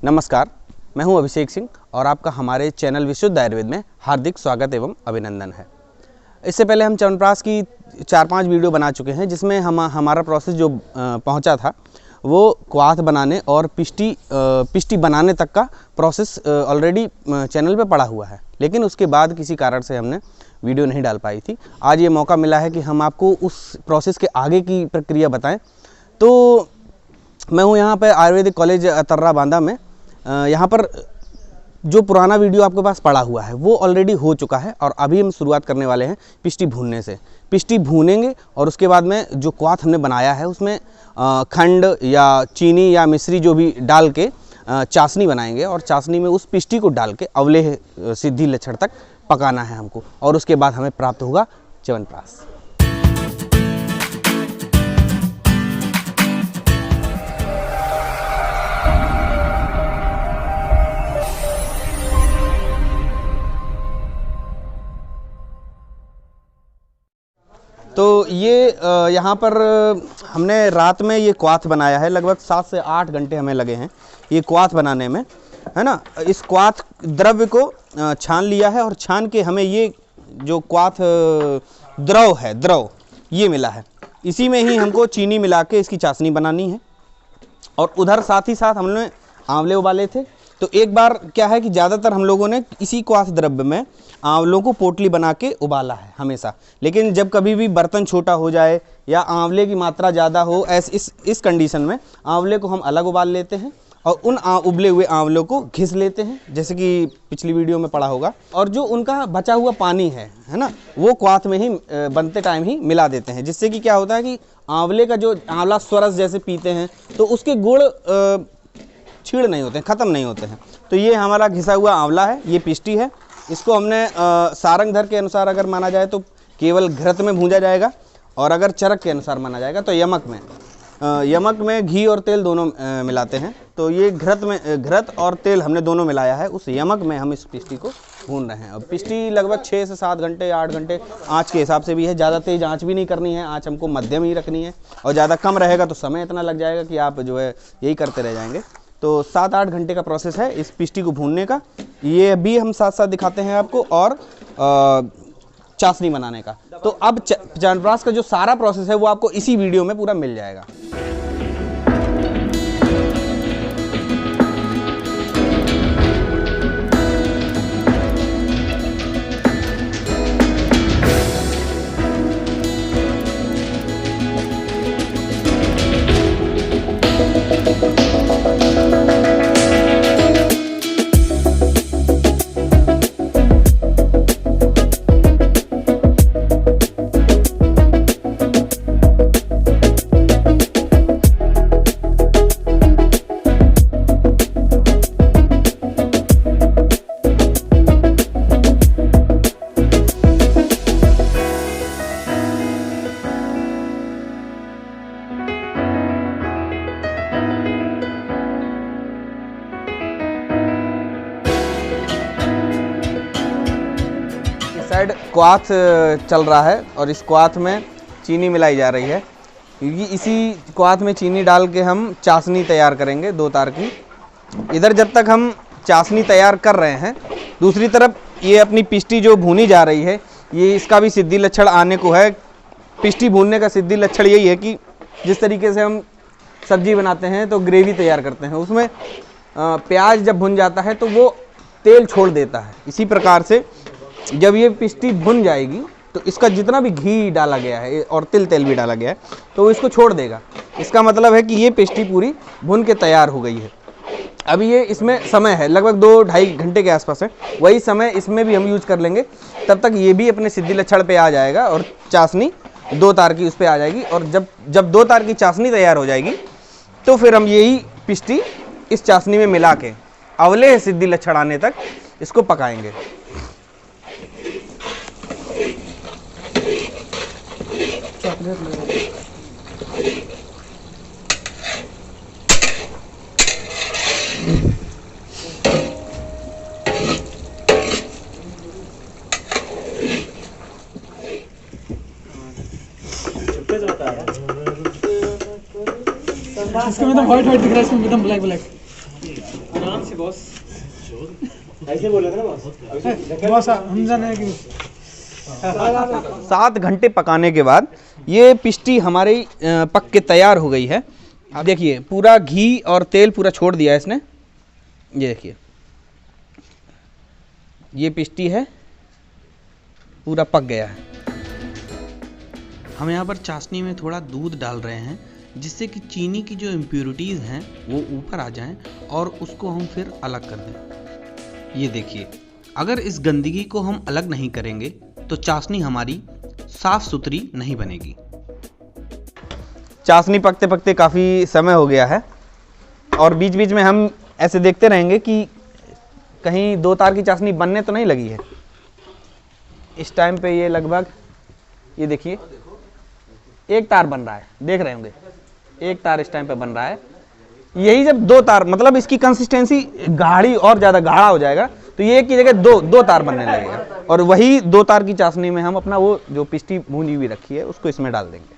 नमस्कार, मैं हूं अभिषेक सिंह और आपका हमारे चैनल विशुद्ध आयुर्वेद में हार्दिक स्वागत एवं अभिनंदन है। इससे पहले हम च्यवनप्राश की 4-5 वीडियो बना चुके हैं, जिसमें हमारा प्रोसेस जो पहुंचा था वो क्वाथ बनाने और पिष्टी बनाने तक का प्रोसेस ऑलरेडी चैनल पे पड़ा हुआ है, लेकिन उसके बाद किसी कारण से हमने वीडियो नहीं डाल पाई थी। आज ये मौका मिला है कि हम आपको उस प्रोसेस के आगे की प्रक्रिया बताएं। तो मैं हूँ यहाँ पे आयुर्वेदिक कॉलेज अतर्रा बांदा में। यहाँ पर जो पुराना वीडियो आपके पास पड़ा हुआ है वो ऑलरेडी हो चुका है और अभी हम शुरुआत करने वाले हैं पिष्टी भूनने से। पिष्टी भूनेंगे और उसके बाद में जो क्वाथ हमने बनाया है उसमें खंड या चीनी या मिश्री जो भी डाल के चाशनी बनाएंगे और चाशनी में उस पिष्टी को डाल के अवलेह सिद्धि लक्षण तक पकाना है हमको, और उसके बाद हमें प्राप्त होगा च्यवनप्राश। तो ये यहाँ पर हमने रात में ये क्वाथ बनाया है। लगभग 7 से 8 घंटे हमें लगे हैं ये क्वाथ बनाने में, है ना। इस क्वाथ द्रव्य को छान लिया है और छान के हमें ये जो क्वाथ द्रव ये मिला है। इसी में ही हमको चीनी मिला के इसकी चाशनी बनानी है। और उधर साथ ही साथ हमने आंवले उबाले थे। तो एक बार क्या है कि ज़्यादातर हम लोगों ने इसी क्वाथ द्रव्य में आंवलों को पोटली बना के उबाला है हमेशा, लेकिन जब कभी भी बर्तन छोटा हो जाए या आंवले की मात्रा ज़्यादा हो, इस कंडीशन में आंवले को हम अलग उबाल लेते हैं और उन उबले हुए आंवलों को घिस लेते हैं, जैसे कि पिछली वीडियो में पड़ा होगा। और जो उनका बचा हुआ पानी है ना, वो क्वाथ में ही बनते टाइम ही मिला देते हैं, जिससे कि क्या होता है कि आंवले का जो आंवला स्वरस जैसे पीते हैं तो उसके गुण छीड़ नहीं होते हैं, ख़त्म नहीं होते हैं। तो ये हमारा घिसा हुआ आंवला है, ये पिष्टी है। इसको हमने सारंग धर के अनुसार अगर माना जाए तो केवल घृत में भूंजा जाएगा, और अगर चरक के अनुसार माना जाएगा तो यमक में घी और तेल दोनों मिलाते हैं। तो ये घृत और तेल हमने दोनों मिलाया है। उस यमक में हम इस पिष्टी को भून रहे हैं। अब पिष्टी लगभग 6 से 7 घंटे 8 घंटे आँच के हिसाब से भी है। ज़्यादा तेज़ आँच भी नहीं करनी है, आँच हमको मध्यम ही रखनी है, और ज़्यादा कम रहेगा तो समय इतना लग जाएगा कि आप जो है यही करते रह जाएंगे। तो 7-8 घंटे का प्रोसेस है इस पिष्टी को भूनने का। ये भी हम साथ साथ दिखाते हैं आपको, और चाशनी बनाने का। तो अब च्यवनप्राश का जो सारा प्रोसेस है वो आपको इसी वीडियो में पूरा मिल जाएगा। साइड क्वाथ चल रहा है और इस क्वाथ में चीनी मिलाई जा रही है, क्योंकि इसी क्वाथ में चीनी डाल के हम चाशनी तैयार करेंगे 2 तार की। इधर जब तक हम चाशनी तैयार कर रहे हैं, दूसरी तरफ ये अपनी पिष्टी जो भूनी जा रही है, ये इसका भी सिद्धि लक्षण आने को है। पिष्टी भूनने का सिद्धि लक्षण यही है कि जिस तरीके से हम सब्जी बनाते हैं तो ग्रेवी तैयार करते हैं, उसमें प्याज जब भुन जाता है तो वो तेल छोड़ देता है। इसी प्रकार से जब ये पिष्टी भुन जाएगी तो इसका जितना भी घी डाला गया है और तेल भी डाला गया है तो वो इसको छोड़ देगा। इसका मतलब है कि ये पिष्टी पूरी भुन के तैयार हो गई है। अभी ये इसमें समय है लगभग 2-2.5 घंटे के आसपास है, वही समय इसमें भी हम यूज कर लेंगे। तब तक ये भी अपने सिद्धि लक्षण पे आ जाएगा और चाशनी 2 तार की उस पर आ जाएगी। और जब 2 तार की चाशनी तैयार हो जाएगी तो फिर हम यही पिष्टी इस चाशनी में मिला के अवलेह सिद्धि लक्षण आने तक इसको पकाएंगे। इसमें एकदम व्हाइट दिख रहा है, इसमें एकदम ब्लैक। आराम से बॉस। ऐसे बोले थे ना बॉस, हम जाने की 7 घंटे पकाने के बाद ये पिष्टी हमारी पक के तैयार हो गई है। आप देखिए पूरा घी और तेल पूरा छोड़ दिया है इसने। ये देखिए ये पिष्टी है, पूरा पक गया है। हम यहाँ पर चाशनी में थोड़ा दूध डाल रहे हैं जिससे कि चीनी की जो इम्प्योरिटीज़ हैं वो ऊपर आ जाएं और उसको हम फिर अलग कर दें। ये देखिए अगर इस गंदगी को हम अलग नहीं करेंगे तो चाशनी हमारी साफ सुथरी नहीं बनेगी। चाशनी पकते पकते काफ़ी समय हो गया है और बीच बीच में हम ऐसे देखते रहेंगे कि कहीं 2 तार की चाशनी बनने तो नहीं लगी है। इस टाइम पे ये लगभग, ये देखिए 1 तार बन रहा है, देख रहे होंगे 1 तार इस टाइम पे बन रहा है। यही जब 2 तार, मतलब इसकी कंसिस्टेंसी गाढ़ी और ज़्यादा गाढ़ा हो जाएगा तो ये एक की जगह 2 तार बनने लगेगा और वही 2 तार की चाशनी में हम अपना वो जो पिष्टी भूनी हुई रखी है उसको इसमें डाल देंगे।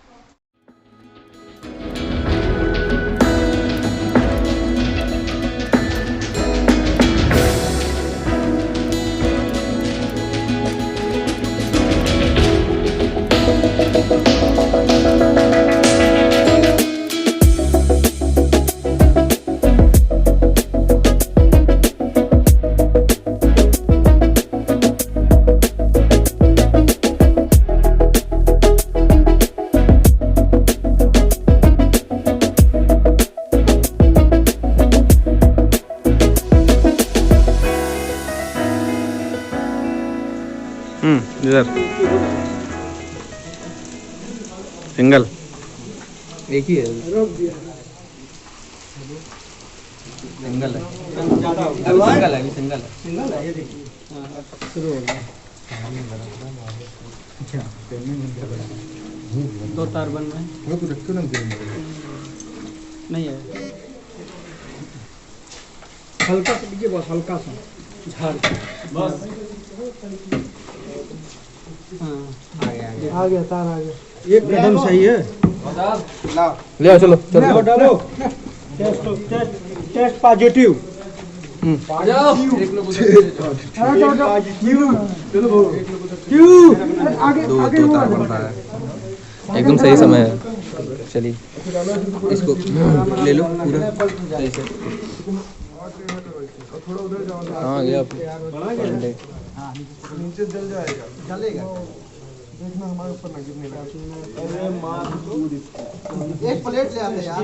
इधर सिंगल एक ही है, सिंगल है, अभी सिंगल है, ये देखिए शुरू हो गया। 2 तार बन रहे हैं, नहीं है, हल्का सा दीजिए बस, हल्का सा झाड़ बस। आ गया तार आ गया, एक कदम सही है। ले आओ, चलो चलो डालो। Test positive. दो तार बन रहा है, एकदम सही समय है। चलिए इसको ले लो पूरा सही से। हाँ गया नीचे जल जाएगा, जलेगा, देखना हमारे ऊपर ना गिरने लगे। एक प्लेट ले आते यार,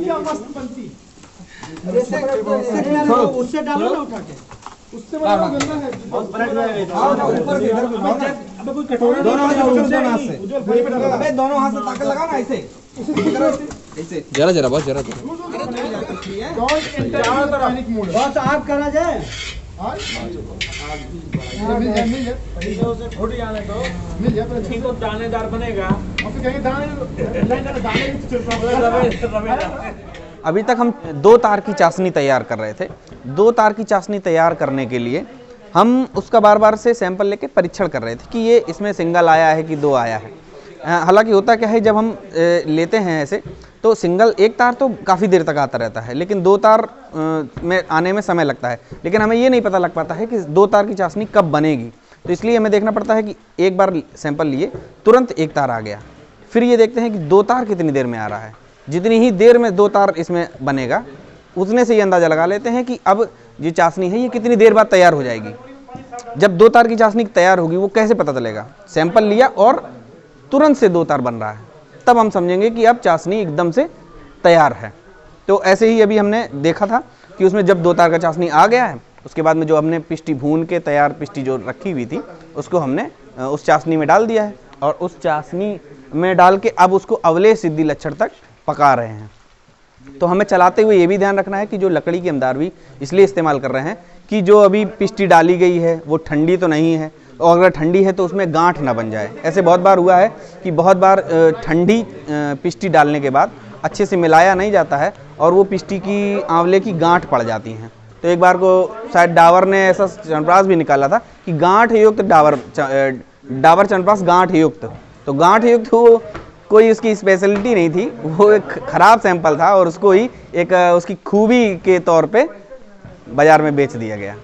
क्या मस्त बनती। उससे डालो ना उठा के, उससे बड़ा गंदा है। बहुत प्लेट में ऊपर इधर अबे कोई कटोरा दोनों हाथ से, अबे दोनों हाथ से ताकत लगा ना, ऐसे ऐसे जरा जरा बस, जरा बस आप करा जाए। दानेदार बनेगा। अभी तक हम 2 तार की चाशनी तैयार कर रहे थे। 2 तार की चाशनी तैयार करने के लिए हम उसका बार बार से सैंपल लेके परीक्षण कर रहे थे कि ये इसमें सिंगल आया है कि 2 आया है। हालांकि होता क्या है, जब हम लेते हैं ऐसे तो सिंगल 1 तार तो काफ़ी देर तक आता रहता है, लेकिन 2 तार में आने में समय लगता है। लेकिन हमें ये नहीं पता लग पाता है कि 2 तार की चाशनी कब बनेगी, तो इसलिए हमें देखना पड़ता है कि एक बार सैंपल लिए तुरंत 1 तार आ गया, फिर ये देखते हैं कि 2 तार कितनी देर में आ रहा है। जितनी ही देर में 2 तार इसमें बनेगा उतने से ये अंदाज़ा लगा लेते हैं कि अब ये चाशनी है ये कितनी देर बाद तैयार हो जाएगी। जब 2 तार की चाशनी तैयार होगी वो कैसे पता चलेगा? सैंपल लिया और तुरंत से 2 तार बन रहा है, तब हम समझेंगे कि अब चाशनी एकदम से तैयार है। तो ऐसे ही अभी हमने देखा था कि उसमें जब 2 तार का चाशनी आ गया है, उसके बाद में जो हमने पिष्टी भून के तैयार पिष्टी जो रखी हुई थी उसको हमने उस चाशनी में डाल दिया है और उस चाशनी में डाल के अब उसको अवलेह सिद्धि लक्षण तक पका रहे हैं। तो हमें चलाते हुए ये भी ध्यान रखना है कि जो लकड़ी की अमदारवी इसलिए इस्तेमाल कर रहे हैं कि जो अभी पिष्टी डाली गई है वो ठंडी तो नहीं है, और अगर ठंडी है तो उसमें गांठ ना बन जाए। ऐसे बहुत बार हुआ है कि बहुत बार ठंडी पिष्टी डालने के बाद अच्छे से मिलाया नहीं जाता है और वो पिष्टी की आंवले की गांठ पड़ जाती हैं। तो एक बार को शायद डाबर ने ऐसा च्यवनप्राश भी निकाला था कि गांठ युक्त डाबर च्यवनप्राश गांठ युक्त, तो गांठ युक्त वो कोई उसकी स्पेशलिटी नहीं थी, वो एक ख़राब सैंपल था और उसको ही एक उसकी खूबी के तौर पे बाज़ार में बेच दिया गया।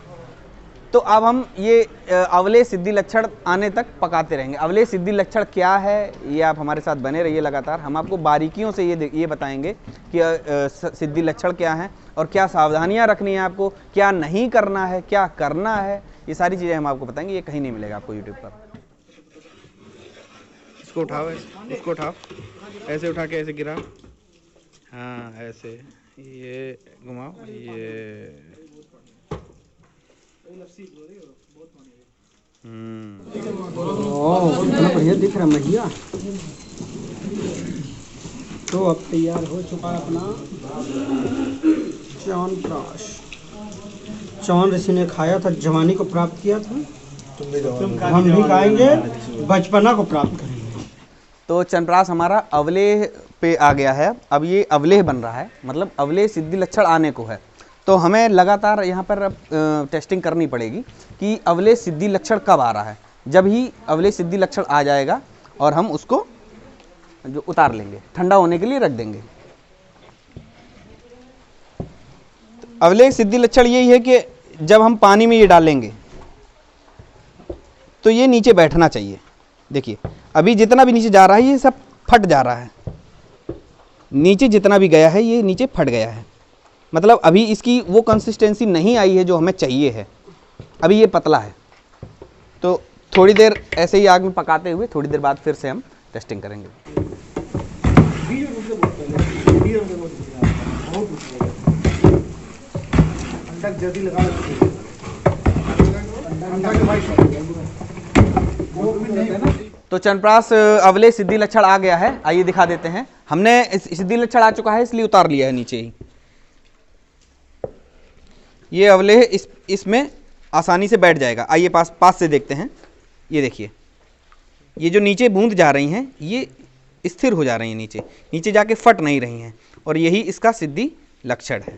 तो अब हम ये अवलेह सिद्धि लक्षण आने तक पकाते रहेंगे। अवलेह सिद्धि लक्षण क्या है, ये आप हमारे साथ बने रहिए लगातार। हम आपको बारीकियों से ये बताएंगे कि सिद्धि लक्षण क्या है और क्या सावधानियां रखनी है आपको, क्या नहीं करना है, क्या करना है, ये सारी चीज़ें हम आपको बताएंगे। ये कहीं नहीं मिलेगा आपको यूट्यूब पर। इसको उठाओ, इसको उठाओ, ऐसे उठा के ऐसे गिरा, हाँ ऐसे, ये घुमाओ, ये बढ़िया दिख रहा भैया। तो अब तैयार हो चुका है अपना च्यवनप्राश। चौहान ऋषि ने खाया था, जवानी को प्राप्त किया था, हम भी खाएंगे, बचपना को प्राप्त करेंगे। तो च्यवनप्राश हमारा अवलेह पे आ गया है। अब ये अवलेह बन रहा है, मतलब अवलेह सिद्धि लक्षण आने को है। तो हमें लगातार यहाँ पर टेस्टिंग करनी पड़ेगी कि अवलेह सिद्धि लक्षण कब आ रहा है। जब ही अवलेह सिद्धि लक्षण आ जाएगा और हम उसको जो उतार लेंगे, ठंडा होने के लिए रख देंगे। तो अवलेह सिद्धि लक्षण यही है कि जब हम पानी में ये डालेंगे तो ये नीचे बैठना चाहिए। देखिए अभी जितना भी नीचे जा रहा है ये सब फट जा रहा है, नीचे जितना भी गया है ये नीचे फट गया है, मतलब अभी इसकी वो कंसिस्टेंसी नहीं आई है जो हमें चाहिए है, अभी ये पतला है। तो थोड़ी देर ऐसे ही आग में पकाते हुए थोड़ी देर बाद फिर से हम टेस्टिंग करेंगे। तो च्यवनप्राश अवलेह सिद्धि लक्षण आ गया है, आइए दिखा देते हैं। हमने सिद्धि लक्षण आ चुका है इसलिए उतार लिया है नीचे ही। ये अवलेह इसमें आसानी से बैठ जाएगा। आइए पास से देखते हैं। ये देखिए, ये जो नीचे बूंद जा रही हैं ये स्थिर हो जा रही हैं, नीचे जाके फट नहीं रही हैं, और यही इसका सिद्धि लक्षण है।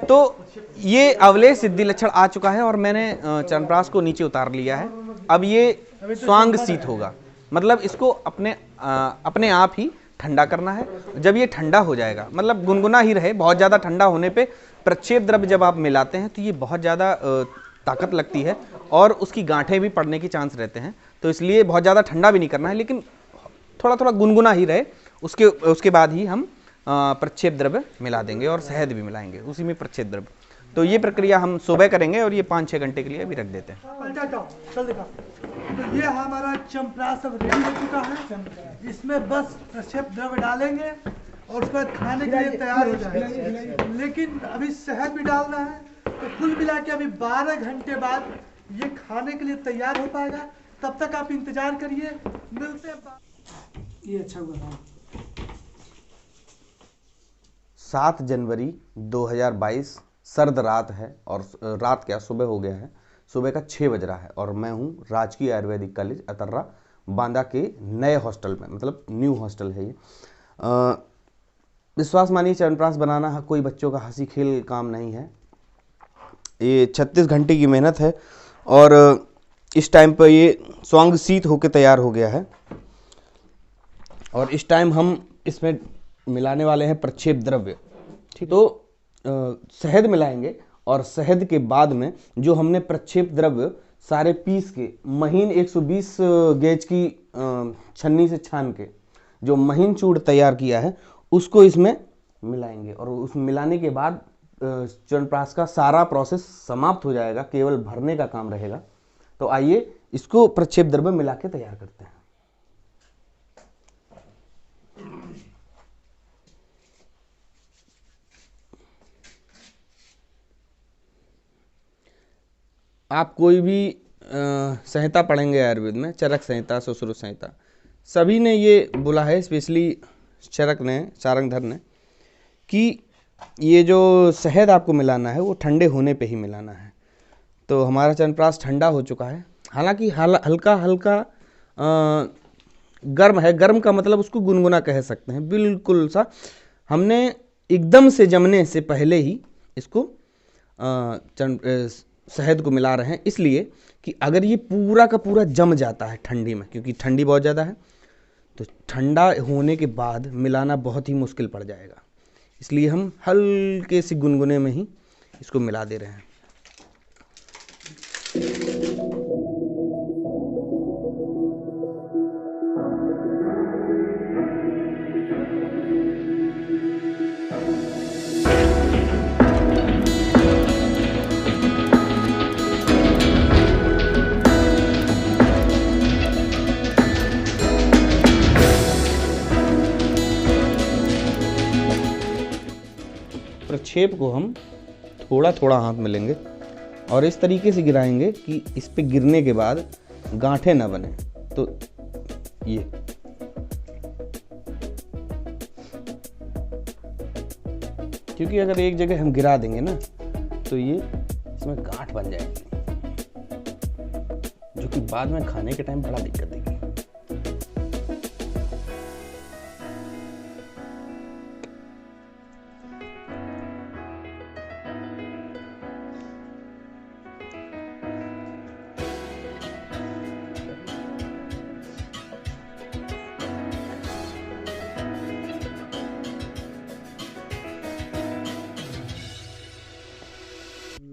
तो ये अवलेह सिद्धि लक्षण आ चुका है और मैंने च्यवनप्राश को नीचे उतार लिया है। अब ये स्वांग शीत होगा, मतलब इसको अपने आप ही ठंडा करना है। जब ये ठंडा हो जाएगा, मतलब गुनगुना ही रहे, बहुत ज़्यादा ठंडा होने पे प्रक्षेप द्रव्य जब आप मिलाते हैं तो ये बहुत ज़्यादा ताकत लगती है और उसकी गांठें भी पड़ने की चांस रहते हैं। तो इसलिए बहुत ज़्यादा ठंडा भी नहीं करना है, लेकिन थोड़ा थोड़ा गुनगुना ही रहे। उसके बाद ही हम प्रक्षेप द्रव्य मिला देंगे और शहद भी मिलाएंगे उसी में, प्रक्षेप द्रव्य। तो ये प्रक्रिया हम सुबह करेंगे और ये 5-6 घंटे के लिए अभी रख देते हैं। तो ये हमारा च्यवनप्राश सब रेडी हो चुका है, इसमें बस प्रक्षेप द्रव्य डालेंगे और उसके बाद खाने के लिए तैयार हो जाएगा। लेकिन अभी शहद भी डालना है, तो कुल मिला के अभी 12 घंटे बाद ये खाने के लिए तैयार हो पाएगा। तब तक आप इंतजार करिए, मिलते हैं। ये अच्छा हुआ। 7 जनवरी 2022 सर्द रात है और रात क्या सुबह हो गया है, सुबह का 6 बज रहा है और मैं हूँ राजकीय आयुर्वेदिक कॉलेज अतर्रा बांदा के नए हॉस्टल में, मतलब न्यू हॉस्टल है ये। विश्वास मानिए च्यवनप्राश बनाना कोई बच्चों का हंसी खेल काम नहीं है, ये 36 घंटे की मेहनत है और इस टाइम पर ये स्वांग शीत होकर तैयार हो गया है। और इस टाइम हम इसमें मिलाने वाले हैं प्रक्षेप द्रव्य, ठीक। तो शहद मिलाएंगे और शहद के बाद में जो हमने प्रक्षेप द्रव्य सारे पीस के महीन 120 गेज की छन्नी से छान के जो महीन चूड़ तैयार किया है उसको इसमें मिलाएंगे और उस मिलाने के बाद च्यवनप्राश का सारा प्रोसेस समाप्त हो जाएगा, केवल भरने का काम रहेगा। तो आइए इसको प्रक्षेप द्रव्य मिला के तैयार करते हैं। आप कोई भी संहिता पढ़ेंगे आयुर्वेद में, चरक संहिता, सुश्रुत संहिता, सभी ने ये बोला है, स्पेशली चरक ने, सारंगधर ने, कि ये जो शहद आपको मिलाना है वो ठंडे होने पे ही मिलाना है। तो हमारा च्यवनप्राश ठंडा हो चुका है, हालांकि हल्का हल्का गर्म है। गर्म का मतलब उसको गुनगुना कह सकते हैं, बिल्कुल सा। हमने एकदम से जमने से पहले ही इसको शहद को मिला रहे हैं, इसलिए कि अगर ये पूरा का पूरा जम जाता है ठंडी में, क्योंकि ठंडी बहुत ज़्यादा है, तो ठंडा होने के बाद मिलाना बहुत ही मुश्किल पड़ जाएगा, इसलिए हम हल्के से गुनगुने में ही इसको मिला दे रहे हैं। प्रक्षेप को हम थोड़ा थोड़ा हाथ में लेंगे और इस तरीके से गिराएंगे कि इस पे गिरने के बाद गांठें ना बने। तो ये क्योंकि अगर एक जगह हम गिरा देंगे ना तो ये इसमें गांठ बन जाएगी, जो कि बाद में खाने के टाइम बड़ा दिक्कत देगी।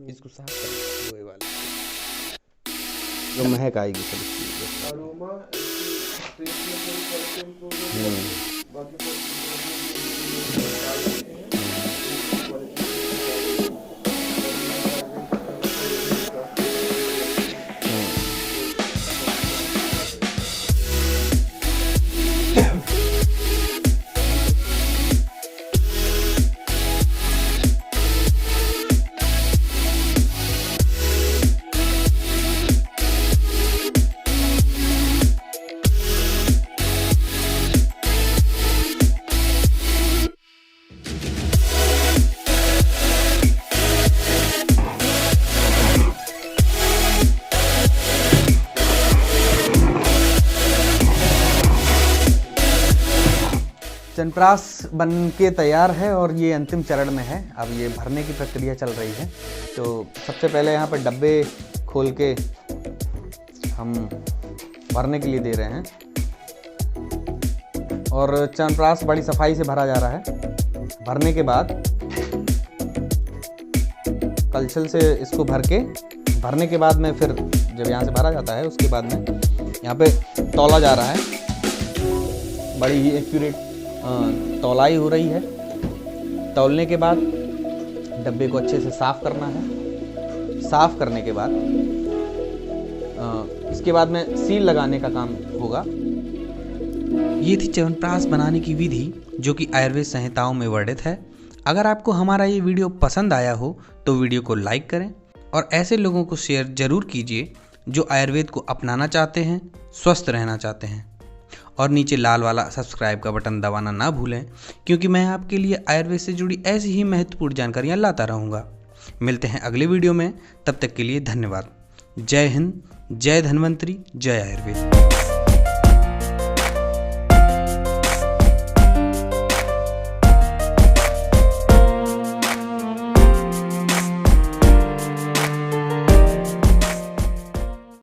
इसको साफ कर लोहे वाले, जो महक आएगी सब इसकी। चनप्राश बन के तैयार है और ये अंतिम चरण में है। अब ये भरने की प्रक्रिया चल रही है। तो सबसे पहले यहाँ पर डब्बे खोल के हम भरने के लिए दे रहे हैं और चनप्राश बड़ी सफाई से भरा जा रहा है। भरने के बाद कलछल से इसको भरने के बाद में फिर जब यहाँ से भरा जाता है उसके बाद में यहाँ पे तौला जा रहा है। बड़ी ही एक्यूरेट तौलाई हो रही है। तौलने के बाद डब्बे को अच्छे से साफ करना है। साफ करने के बाद इसके बाद में सील लगाने का काम होगा। ये थी च्यवनप्राश बनाने की विधि, जो कि आयुर्वेद संहिताओं में वर्णित है। अगर आपको हमारा ये वीडियो पसंद आया हो तो वीडियो को लाइक करें और ऐसे लोगों को शेयर जरूर कीजिए जो आयुर्वेद को अपनाना चाहते हैं, स्वस्थ रहना चाहते हैं। और नीचे लाल वाला सब्सक्राइब का बटन दबाना ना भूलें, क्योंकि मैं आपके लिए आयुर्वेद से जुड़ी ऐसी ही महत्वपूर्ण जानकारियाँ लाता रहूँगा। मिलते हैं अगले वीडियो में, तब तक के लिए धन्यवाद। जय हिंद, जय धन्वंतरी, जय आयुर्वेद।